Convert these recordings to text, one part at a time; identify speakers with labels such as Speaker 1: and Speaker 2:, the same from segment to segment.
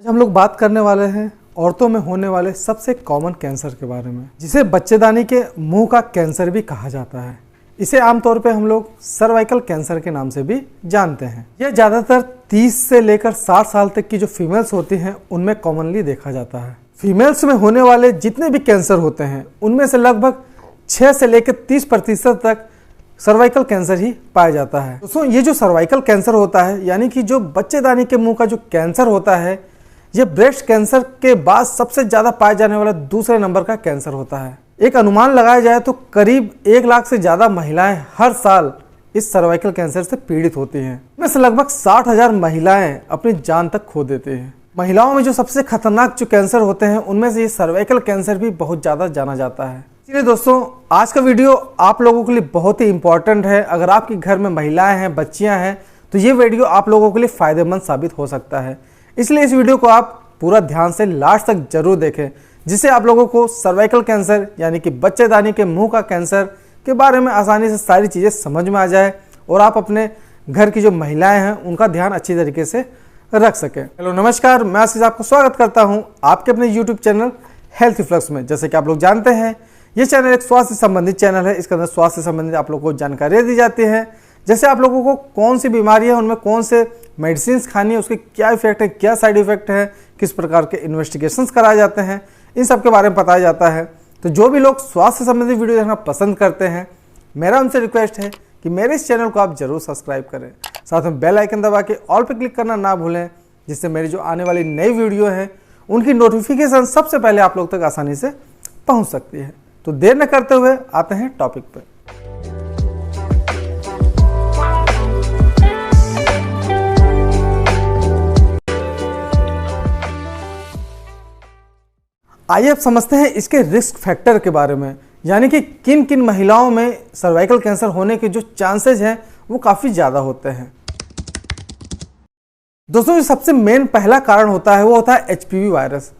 Speaker 1: आज हम लोग बात करने वाले हैं औरतों में होने वाले सबसे कॉमन कैंसर के बारे में, जिसे बच्चेदानी के मुंह का कैंसर भी कहा जाता है। इसे आमतौर पे हम लोग सर्वाइकल कैंसर के नाम से भी जानते हैं। यह ज़्यादातर 30 से लेकर 60 साल तक की जो फीमेल्स होती हैं उनमें कॉमनली देखा जाता है। फीमेल्स में होने वाले जितने भी कैंसर होते हैं उनमें से लगभग 6 से लेकर 30% तक सर्वाइकल कैंसर ही पाया जाता है। दोस्तों, ये जो सर्वाइकल कैंसर होता है यानी कि जो बच्चेदानी के मुंह का जो कैंसर होता है, ये ब्रेस्ट कैंसर के बाद सबसे ज़्यादा पाया जाने वाला दूसरे नंबर का कैंसर होता है। एक अनुमान लगाया जाए तो करीब 1 लाख से ज़्यादा महिलाएं हर साल इस सर्वाइकल कैंसर से पीड़ित होती हैं। इनमें से लगभग 60,000 महिलाएं अपनी जान तक खो देती हैं। महिलाओं में जो सबसे खतरनाक जो कैंसर होते हैं उनमें से ये सर्वाइकल कैंसर भी बहुत ज़्यादा जाना जाता है। इसलिए दोस्तों, आज का वीडियो आप लोगों के लिए बहुत ही इंपॉर्टेंट है। अगर आपके घर में महिलाएं हैं, बच्चियां हैं, तो ये वीडियो आप लोगों के लिए फ़ायदेमंद साबित हो सकता है। इसलिए इस वीडियो को आप पूरा ध्यान से लास्ट तक जरूर देखें, जिससे आप लोगों को सर्वाइकल कैंसर यानी कि बच्चेदानी के मुंह का कैंसर के बारे में आसानी से सारी चीज़ें समझ में आ जाए और आप अपने घर की जो महिलाएं हैं उनका ध्यान अच्छी तरीके से रख सकें। हेलो नमस्कार, मैं आशीष आपको स्वागत करता हूं आपके अपने यूट्यूब चैनल हेल्थ फ्लक्स में। जैसे कि आप लोग जानते हैं, ये चैनल एक स्वास्थ्य से संबंधित चैनल है। इसके अंदर स्वास्थ्य से संबंधित आप लोगों को जानकारियाँ दी जाती हैं, जैसे आप लोगों को कौन सी बीमारी है, उनमें कौन से मेडिसिन खानी है, उसके क्या इफेक्ट है, क्या साइड इफेक्ट है, किस प्रकार के इन्वेस्टिगेशंस कराए जाते हैं, इन सब के बारे में बताया जाता है। तो जो भी लोग स्वास्थ्य संबंधित वीडियो देखना पसंद करते हैं, मेरा उनसे रिक्वेस्ट है कि मेरे इस चैनल को आप जरूर सब्सक्राइब करें, साथ में बेल आइकन दबा के ऑल पे क्लिक करना ना भूलें, जिससे मेरी जो आने वाली नई वीडियो है उनकी नोटिफिकेशन सबसे पहले आप लोग तक आसानी से पहुँच सकती है। तो देर न करते हुए आते हैं टॉपिक पर। आइए अब समझते हैं इसके रिस्क फैक्टर के बारे में, यानी कि किन किन महिलाओं में सर्वाइकल कैंसर होने के जो चांसेस हैं वो काफ़ी ज़्यादा होते हैं। दोस्तों, जो सबसे मेन पहला कारण होता है वो होता है HPV वायरस।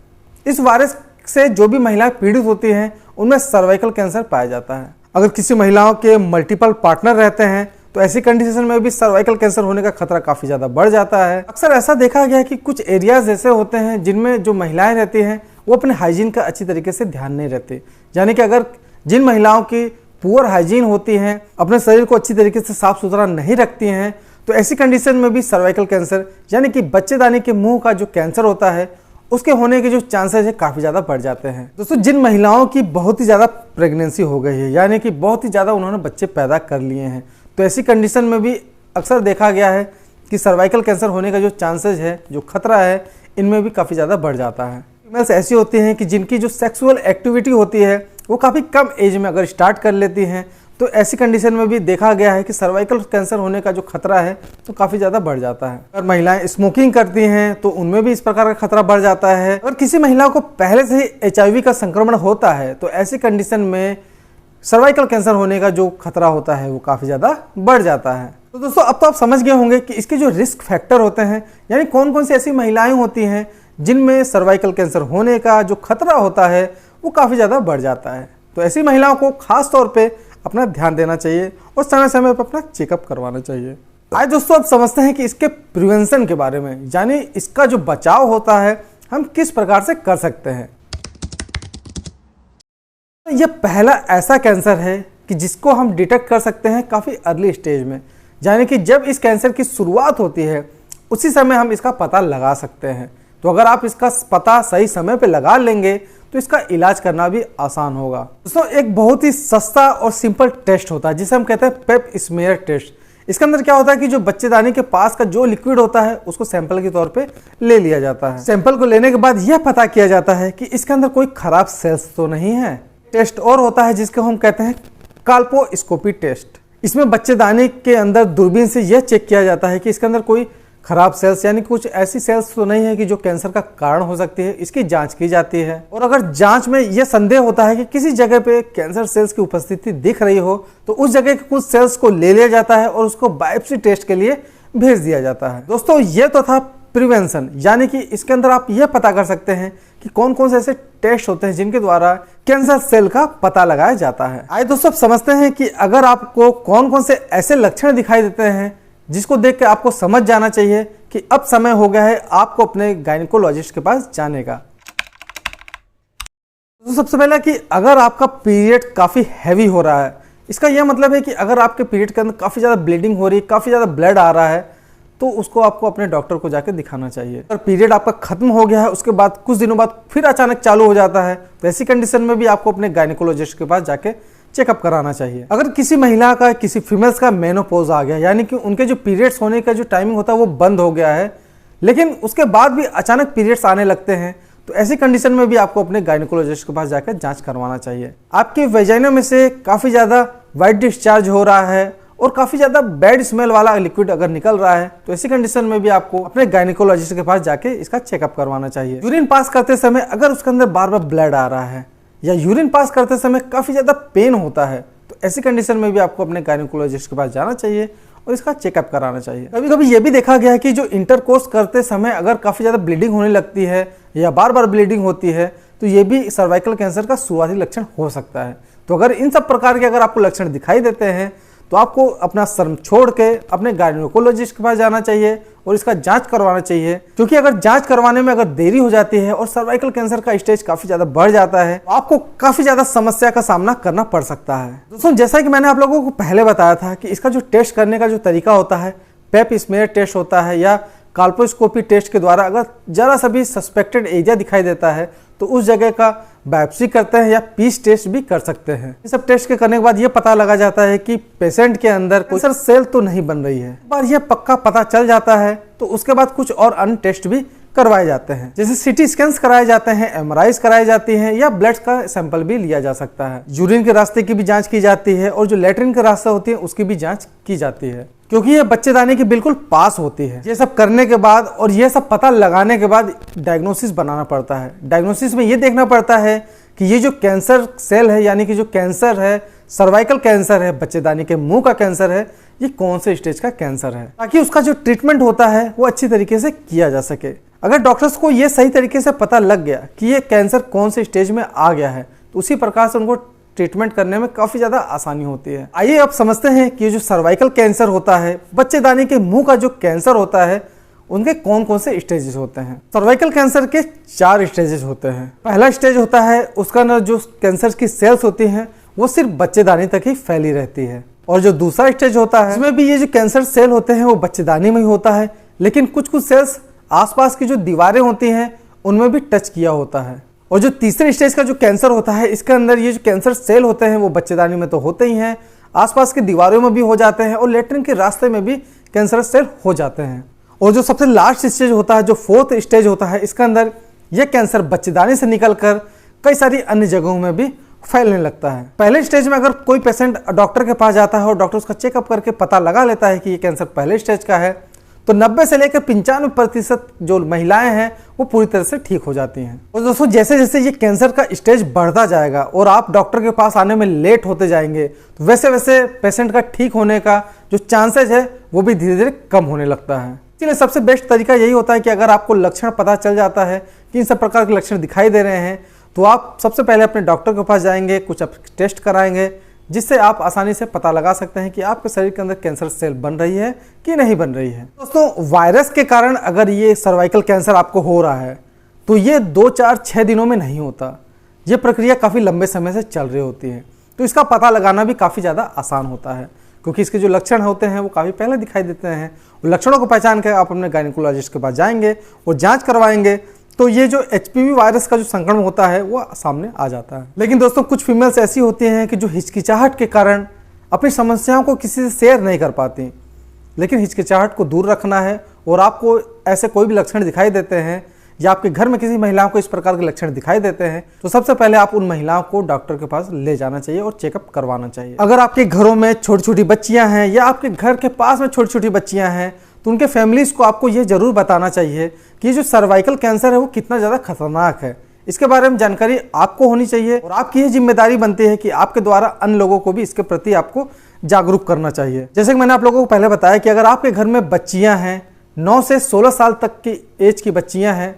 Speaker 1: इस वायरस से जो भी महिलाएं पीड़ित होती हैं उनमें सर्वाइकल कैंसर पाया जाता है। अगर किसी महिलाओं के मल्टीपल पार्टनर रहते हैं तो ऐसी कंडीशन में भी सर्वाइकल कैंसर होने का खतरा काफ़ी ज़्यादा बढ़ जाता है। अक्सर ऐसा देखा गया है कि कुछ एरियाज ऐसे होते हैं जिनमें जो महिलाएं रहती हैं वो अपने हाइजीन का अच्छी तरीके से ध्यान नहीं रखते। यानी कि अगर जिन महिलाओं की पुअर हाइजीन होती हैं, अपने शरीर को अच्छी तरीके से साफ सुथरा नहीं रखती हैं, तो ऐसी कंडीशन में भी सर्वाइकल कैंसर यानी कि बच्चेदानी के मुंह का जो कैंसर होता है उसके होने के जो चांसेस है काफ़ी ज़्यादा बढ़ जाते हैं। दोस्तों, जिन महिलाओं की बहुत ही ज़्यादा प्रेगनेंसी हो गई है, यानी कि बहुत ही ज़्यादा उन्होंने बच्चे पैदा कर लिए हैं, तो ऐसी कंडीशन में भी अक्सर देखा गया है कि सर्वाइकल कैंसर होने का जो चांसेस है, जो खतरा है, इनमें भी काफ़ी ज़्यादा बढ़ जाता है। फीमेल्स ऐसी होती हैं कि जिनकी जो सेक्सुअल एक्टिविटी होती है वो काफ़ी कम एज में अगर स्टार्ट कर लेती हैं, तो ऐसी कंडीशन में भी देखा गया है कि सर्वाइकल कैंसर होने का जो खतरा है तो काफ़ी ज़्यादा बढ़ जाता है। अगर महिलाएं स्मोकिंग करती हैं तो उनमें भी इस प्रकार का खतरा बढ़ जाता है। अगर किसी महिला को पहले से ही HIV का संक्रमण होता है तो ऐसी कंडीशन में सर्वाइकल कैंसर होने का जो खतरा होता है वो काफ़ी ज़्यादा बढ़ जाता है। तो दोस्तों, अब तो आप समझ गए होंगे कि इसके जो रिस्क फैक्टर होते हैं, यानी कौन कौन सी ऐसी महिलाएं होती हैं जिनमें सर्वाइकल कैंसर होने का जो खतरा होता है वो काफ़ी ज़्यादा बढ़ जाता है। तो ऐसी महिलाओं को खास तौर पे अपना ध्यान देना चाहिए और समय समय पर अपना चेकअप करवाना चाहिए। आज दोस्तों, अब समझते हैं कि इसके प्रिवेंशन के बारे में, यानी इसका जो बचाव होता है हम किस प्रकार से कर सकते हैं। यह पहला ऐसा कैंसर है कि जिसको हम डिटेक्ट कर सकते हैं काफ़ी अर्ली स्टेज में, यानी कि जब इस कैंसर की शुरुआत होती है उसी समय हम इसका पता लगा सकते हैं। तो अगर आप इसका पता सही समय पे लगा लेंगे तो इसका इलाज करना भी आसान होगा। दोस्तों, एक बहुत ही सस्ता और सिंपल टेस्ट होता है जिसे हम कहते हैं पेप स्मीयर टेस्ट। इसके अंदर क्या होता है कि जो बच्चेदानी के पास का जो लिक्विड होता है उसको सैंपल के तौर पे ले लिया जाता है। सैंपल को लेने के बाद यह पता किया जाता है कि इसके अंदर कोई खराब सेल्स तो नहीं है। टेस्ट और होता है जिसको हम कहते हैं काल्पोस्कोपी टेस्ट। इसमें बच्चेदानी के अंदर दूरबीन से यह चेक किया जाता है कि इसके अंदर कोई खराब सेल्स यानी कुछ ऐसी सेल्स तो नहीं है कि जो कैंसर का कारण हो सकती है। इसकी जांच की जाती है और अगर जांच में यह संदेह होता है कि किसी जगह पे कैंसर सेल्स की उपस्थिति दिख रही हो तो उस जगह के कुछ सेल्स को ले लिया जाता है और उसको बायोप्सी टेस्ट के लिए भेज दिया जाता है। दोस्तों, ये तो था प्रिवेंशन, यानी कि इसके अंदर आप यह पता कर सकते हैं कि कौन कौन से ऐसे टेस्ट होते हैं जिनके द्वारा कैंसर सेल का पता लगाया जाता है। आइए दोस्तों, अब समझते हैं कि अगर आपको कौन कौन से ऐसे लक्षण दिखाई देते हैं जिसको देख के आपको समझ जाना चाहिए कि अब समय हो गया है आपको अपने गायनिकोलॉजिस्ट के पास जाने का। तो सबसे पहला कि अगर आपका पीरियड काफ़ी हैवी हो रहा है, इसका यह मतलब है कि अगर आपके पीरियड के अंदर काफ़ी ज़्यादा ब्लीडिंग हो रही है, काफ़ी ज़्यादा ब्लड आ रहा है, तो उसको आपको अपने डॉक्टर को जाकर दिखाना चाहिए। अगर पीरियड आपका खत्म हो गया है, उसके बाद कुछ दिनों बाद फिर अचानक चालू हो जाता है, तो ऐसी कंडीशन में भी आपको अपने गायनिकोलॉजिस्ट के पास जाके चेकअप कराना चाहिए। अगर किसी महिला का, किसी फीमेल्स का मेनोपॉज आ गया, यानी कि उनके जो पीरियड्स होने का जो टाइमिंग होता है वो बंद हो गया है, लेकिन उसके बाद भी अचानक पीरियड्स आने लगते हैं, तो ऐसी कंडीशन में भी आपको अपने गायनिकोलॉजिस्ट के पास जाकर जांच करवाना चाहिए। आपके वेजाइना में से काफ़ी ज़्यादा वाइट डिस्चार्ज हो रहा है और काफ़ी ज़्यादा बैड स्मेल वाला लिक्विड अगर निकल रहा है, तो ऐसी कंडीशन में भी आपको अपने गायनिकोलॉजिस्ट के पास जाके इसका चेकअप करवाना चाहिए। यूरिन पास करते समय अगर उसके अंदर बार बार ब्लड आ रहा है या यूरिन पास करते समय काफ़ी ज़्यादा पेन होता है, तो ऐसी कंडीशन में भी आपको अपने गायनिकोलॉजिस्ट के पास जाना चाहिए और इसका चेकअप कराना चाहिए। कभी कभी ये भी देखा गया है कि जो इंटरकोर्स करते समय अगर काफ़ी ज़्यादा ब्लीडिंग होने लगती है या बार बार ब्लीडिंग होती है, तो ये भी सर्वाइकल कैंसर का शुरुआती लक्षण हो सकता है। तो अगर इन सब प्रकार के अगर आपको लक्षण दिखाई देते हैं, तो आपको अपना शर्म छोड़ के अपने गायनिकोलॉजिस्ट के पास जाना चाहिए और इसका जांच करवाना चाहिए, क्योंकि अगर जांच करवाने में अगर देरी हो जाती है और सर्वाइकल कैंसर का स्टेज काफी ज्यादा बढ़ जाता है, तो आपको काफी ज्यादा समस्या का सामना करना पड़ सकता है। दोस्तों, जैसा कि मैंने आप लोगों को पहले बताया था कि इसका जो टेस्ट करने का जो तरीका होता है, पेप स्मेयर टेस्ट होता है या कॉल्पोस्कोपी टेस्ट के द्वारा अगर जरा सा भी सस्पेक्टेड एरिया दिखाई देता है, तो उस जगह का बायोप्सी करते हैं या पीस टेस्ट भी कर सकते हैं। इन सब टेस्ट के करने के बाद ये पता लगा जाता है कि पेशेंट के अंदर कैंसर सेल तो नहीं बन रही है। एक बार ये पक्का पता चल जाता है, तो उसके बाद कुछ और अन्य टेस्ट भी करवाए जाते हैं, जैसे सीटी स्कैन्स कराए जाते हैं, एमआरआईज कराई जाती हैं या ब्लड का सैंपल भी लिया जा सकता है। यूरिन के रास्ते की भी जांच की जाती है और जो लैट्रिन के रास्ता होती है उसकी भी जांच की जाती है, क्योंकि ये बच्चेदानी की बिल्कुल पास होती है। ये सब करने के बाद और ये सब पता लगाने के बाद डायग्नोसिस बनाना पड़ता है। डायग्नोसिस में ये देखना पड़ता है कि ये जो कैंसर सेल है, यानी कि जो कैंसर है, सर्वाइकल कैंसर है, बच्चेदानी के मुंह का कैंसर है, ये कौन से स्टेज का कैंसर है, ताकि उसका जो ट्रीटमेंट होता है वो अच्छी तरीके से किया जा सके। अगर डॉक्टर्स को ये सही तरीके से पता लग गया कि ये कैंसर कौन से स्टेज में आ गया है, तो उसी प्रकार से उनको ट्रीटमेंट करने में काफी ज्यादा आसानी होती है। आइए अब समझते हैं कि जो सर्वाइकल कैंसर होता है, बच्चेदानी के मुंह का जो कैंसर होता है, उनके कौन कौन से स्टेजेस होते हैं। सर्वाइकल कैंसर के 4 स्टेजेस होते हैं। पहला स्टेज होता है, उसका अंदर जो कैंसर की सेल्स होती हैं वो सिर्फ बच्चेदानी तक ही फैली रहती है। और जो दूसरा स्टेज होता है, इसमें भी ये जो कैंसर सेल होते हैं वो बच्चेदानी में ही होता है, लेकिन कुछ कुछ सेल्स आसपास की जो दीवारें होती हैं उनमें भी टच किया होता है। और जो तीसरे स्टेज का जो कैंसर होता है, इसके अंदर ये जो कैंसर सेल होते हैं वो बच्चेदानी में तो होते ही हैं, आसपास की दीवारों में भी हो जाते हैं और लेटरिन के रास्ते में भी कैंसर सेल हो जाते हैं। और जो सबसे लास्ट स्टेज होता है, जो 4th स्टेज होता है, इसके अंदर यह कैंसर बच्चेदानी से निकलकर कई सारी अन्य जगहों में भी फैलने लगता है। पहले स्टेज में अगर कोई पेशेंट डॉक्टर के पास जाता है और डॉक्टर उसका चेकअप करके पता लगा लेता है कि ये कैंसर पहले स्टेज का है, तो 90 से लेकर 95% जो महिलाएं हैं वो पूरी तरह से ठीक हो जाती हैं। और दोस्तों, जैसे जैसे ये कैंसर का स्टेज बढ़ता जाएगा और आप डॉक्टर के पास आने में लेट होते जाएंगे, तो वैसे वैसे पेशेंट का ठीक होने का जो चांसेज है वो भी धीरे धीरे कम होने लगता है। इसलिए सबसे बेस्ट तरीका यही होता है कि अगर आपको लक्षण पता चल जाता है कि इन सब प्रकार के लक्षण दिखाई दे रहे हैं, तो आप सबसे पहले अपने डॉक्टर के पास जाएंगे, कुछ टेस्ट कराएंगे, जिससे आप आसानी से पता लगा सकते हैं कि आपके शरीर के अंदर कैंसर सेल बन रही है कि नहीं बन रही है। दोस्तों, वायरस के कारण अगर ये सर्वाइकल कैंसर आपको हो रहा है, तो ये 2, 4, 6 दिनों में नहीं होता। ये प्रक्रिया काफ़ी लंबे समय से चल रही होती है, तो इसका पता लगाना भी काफ़ी ज़्यादा आसान होता है, क्योंकि इसके जो लक्षण होते हैं वो काफ़ी पहले दिखाई देते हैं। उन लक्षणों को पहचान कर आप अपने गायनिकोलॉजिस्ट के पास जाएंगे और जांच करवाएंगे, तो ये जो HPV वायरस का जो संक्रमण होता है वो सामने आ जाता है। लेकिन दोस्तों, कुछ फीमेल्स ऐसी होती हैं कि जो हिचकिचाहट के कारण अपनी समस्याओं को किसी से शेयर नहीं कर पाती। लेकिन हिचकिचाहट को दूर रखना है, और आपको ऐसे कोई भी लक्षण दिखाई देते हैं या आपके घर में किसी महिलाओं को इस प्रकार के लक्षण दिखाई देते हैं, तो सबसे पहले आप उन महिलाओं को डॉक्टर के पास ले जाना चाहिए और चेकअप करवाना चाहिए। अगर आपके घरों में छोटी छोटी बच्चियां हैं या आपके घर के पास में छोटी छोटी बच्चियां हैं, तो उनके फैमिलीज को आपको ये जरूर बताना चाहिए कि जो सर्वाइकल कैंसर है वो कितना ज़्यादा खतरनाक है। इसके बारे में जानकारी आपको होनी चाहिए और आपकी ये जिम्मेदारी बनती है कि आपके द्वारा अन्य लोगों को भी इसके प्रति आपको जागरूक करना चाहिए। जैसे कि मैंने आप लोगों को पहले बताया कि अगर आपके घर में बच्चियां हैं, 9 से 16 साल तक की एज की बच्चियां हैं,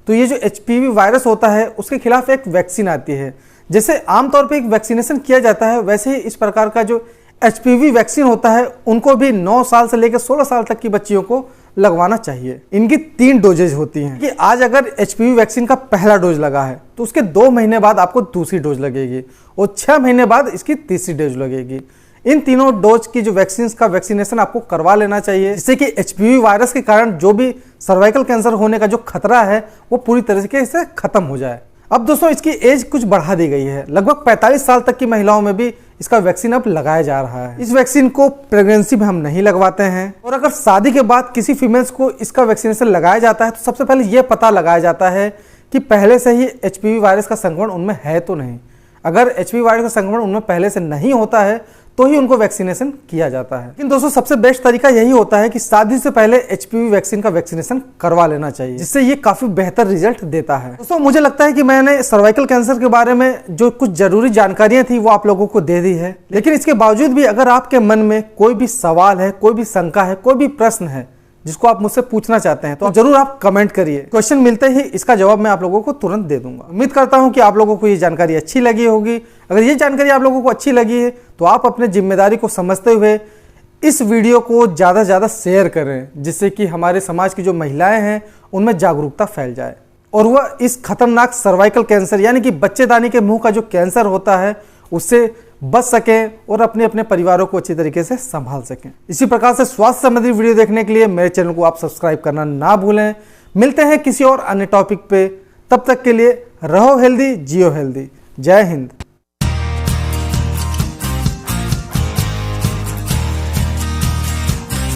Speaker 1: तो ये जो HPV वायरस होता है उसके खिलाफ एक वैक्सीन आती है। जैसे आमतौर पर एक वैक्सीनेशन किया जाता है, वैसे ही इस प्रकार का जो HPV वैक्सीन होता है उनको भी 9 साल से लेकर 16 साल तक की बच्चियों को लगवाना चाहिए। इनकी 3 डोजेज होती हैं कि आज अगर HPV वैक्सीन का पहला डोज लगा है तो उसके 2 महीने बाद आपको दूसरी डोज लगेगी और 6 महीने बाद इसकी तीसरी डोज लगेगी। इन तीनों डोज की जो वैक्सीन का वैक्सीनेशन आपको करवा लेना चाहिए, जिससे कि HPV वायरस के कारण जो भी सर्वाइकल कैंसर होने का जो खतरा है वो पूरी तरीके से खत्म हो जाए। अब दोस्तों इसकी एज कुछ बढ़ा दी गई है, लगभग 45 साल तक की महिलाओं में भी इसका वैक्सीन अब लगाया जा रहा है। इस वैक्सीन को प्रेगनेंसी में हम नहीं लगवाते हैं और अगर शादी के बाद किसी फीमेल्स को इसका वैक्सीनेशन लगाया जाता है तो सबसे पहले यह पता लगाया जाता है कि पहले से ही HPV वायरस का संक्रमण उनमें है तो नहीं। अगर HPV वायरस का संक्रमण उनमें पहले से नहीं होता है तो ही उनको वैक्सीनेशन किया जाता है। लेकिन दोस्तों सबसे बेस्ट तरीका यही होता है कि शादी से पहले HPV वैक्सीन का वैक्सीनेशन करवा लेना चाहिए, जिससे ये काफी बेहतर रिजल्ट देता है। दोस्तों मुझे लगता है कि मैंने सर्वाइकल कैंसर के बारे में जो कुछ जरूरी जानकारियां थी वो आप लोगों को दे दी है। लेकिन इसके बावजूद भी अगर आपके मन में कोई भी सवाल है, कोई भी शंका है, कोई भी प्रश्न है जिसको आप मुझसे पूछना चाहते हैं तो जरूर आप कमेंट करिए। क्वेश्चन मिलते ही इसका जवाब मैं आप लोगों को तुरंत दे दूंगा। उम्मीद करता हूं कि आप लोगों को ये जानकारी अच्छी लगी होगी। अगर ये जानकारी आप लोगों को अच्छी लगी है तो आप अपने जिम्मेदारी को समझते हुए इस वीडियो को ज़्यादा से ज़्यादा शेयर करें, जिससे कि हमारे समाज की जो महिलाएं हैं उनमें जागरूकता फैल जाए और वह इस खतरनाक सर्वाइकल कैंसर यानी कि बच्चेदानी के मुंह का जो कैंसर होता है उससे बच सकें और अपने अपने परिवारों को अच्छी तरीके से संभाल सकें। इसी प्रकार से स्वास्थ्य संबंधी वीडियो देखने के लिए मेरे चैनल को आप सब्सक्राइब करना ना भूलें। मिलते हैं किसी और अन्य टॉपिक पे, तब तक के लिए रहो हेल्दी, जियो हेल्दी। जय हिंद।